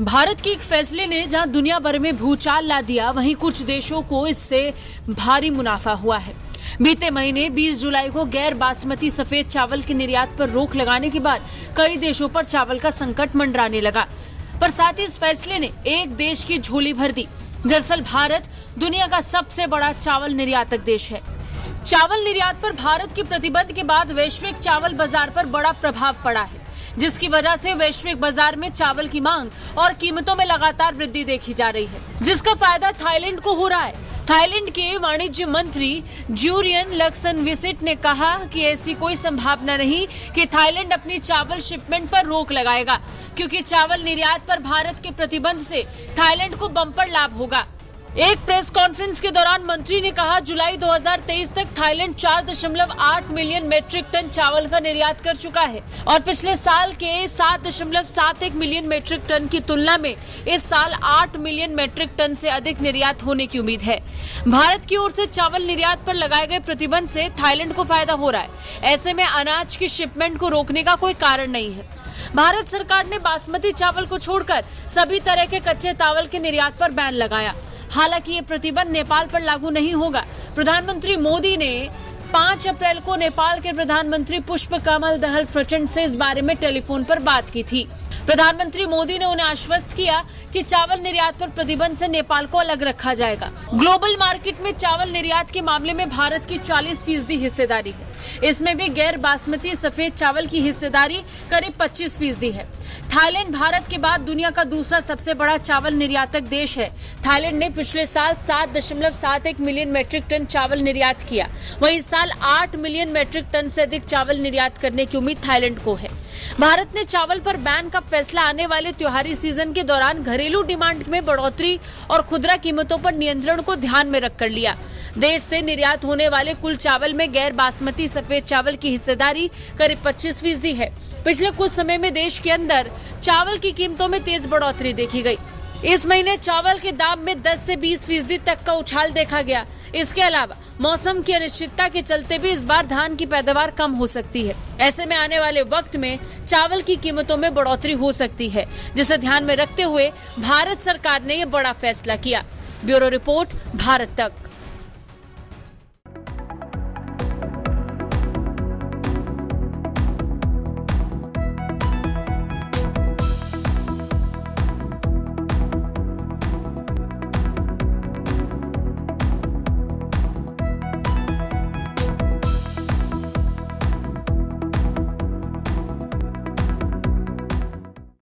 भारत के एक फैसले ने जहां दुनिया भर में भूचाल ला दिया, वहीं कुछ देशों को इससे भारी मुनाफा हुआ है। बीते महीने 20 जुलाई को गैर बासमती सफेद चावल के निर्यात पर रोक लगाने के बाद कई देशों पर चावल का संकट मंडराने लगा, पर साथ ही इस फैसले ने एक देश की झोली भर दी। दरअसल भारत दुनिया का सबसे बड़ा चावल निर्यातक देश है। चावल निर्यात पर भारत के प्रतिबंध के बाद वैश्विक चावल बाजार पर बड़ा प्रभाव पड़ा है, जिसकी वजह से वैश्विक बाजार में चावल की मांग और कीमतों में लगातार वृद्धि देखी जा रही है, जिसका फायदा थाईलैंड को हो रहा है। थाईलैंड के वाणिज्य मंत्री जूरियन लक्सनविसिट ने कहा कि ऐसी कोई संभावना नहीं कि थाईलैंड अपनी चावल शिपमेंट पर रोक लगाएगा, क्योंकि चावल निर्यात पर भारत के प्रतिबंध से थाईलैंड को बम्पर लाभ होगा। एक प्रेस कॉन्फ्रेंस के दौरान मंत्री ने कहा, जुलाई 2023 तक थाईलैंड 4.8 मिलियन मैट्रिक टन चावल का निर्यात कर चुका है और पिछले साल के 7.71 मिलियन मैट्रिक टन की तुलना में इस साल 8 मिलियन मैट्रिक टन से अधिक निर्यात होने की उम्मीद है। भारत की ओर से चावल निर्यात पर लगाए गए प्रतिबंध से थाईलैंड को फायदा हो रहा है। ऐसे में अनाज की शिपमेंट को रोकने का कोई कारण नहीं है। भारत सरकार ने बासमती चावल को छोड़कर सभी तरह के कच्चे चावल के निर्यात पर बैन लगाया। हालांकि ये प्रतिबंध नेपाल पर लागू नहीं होगा। प्रधानमंत्री मोदी ने 5 अप्रैल को नेपाल के प्रधानमंत्री पुष्प कमल दहल प्रचंड से इस बारे में टेलीफोन पर बात की थी। प्रधानमंत्री मोदी ने उन्हें आश्वस्त किया कि चावल निर्यात पर प्रतिबंध से नेपाल को अलग रखा जाएगा। ग्लोबल मार्केट में चावल निर्यात के मामले में भारत की 40% हिस्सेदारी है। इसमें भी गैर बासमती सफेद चावल की हिस्सेदारी करीब 25% है। थाईलैंड भारत के बाद दुनिया का दूसरा सबसे बड़ा चावल निर्यातक देश है। थाईलैंड ने पिछले साल 7.71 मिलियन मैट्रिक टन चावल निर्यात किया, वहीं इस साल 8 मिलियन मैट्रिक टन से अधिक चावल निर्यात करने की उम्मीद थाईलैंड को है। भारत ने चावल पर बैन का फैसला आने वाले त्योहारी सीजन के दौरान घरेलू डिमांड में बढ़ोतरी और खुदरा कीमतों पर नियंत्रण को ध्यान में रखकर लिया। देश से निर्यात होने वाले कुल चावल में गैर बासमती सफेद चावल की हिस्सेदारी करीब 25% है। पिछले कुछ समय में देश के अंदर चावल की कीमतों में तेज बढ़ोतरी देखी गई। इस महीने चावल के दाम में 10 से 20% तक का उछाल देखा गया। इसके अलावा मौसम की अनिश्चितता के चलते भी इस बार धान की पैदावार कम हो सकती है। ऐसे में आने वाले वक्त में चावल की कीमतों में बढ़ोतरी हो सकती है, जिसे ध्यान में रखते हुए भारत सरकार ने यह बड़ा फैसला किया। ब्यूरो रिपोर्ट, भारत तक।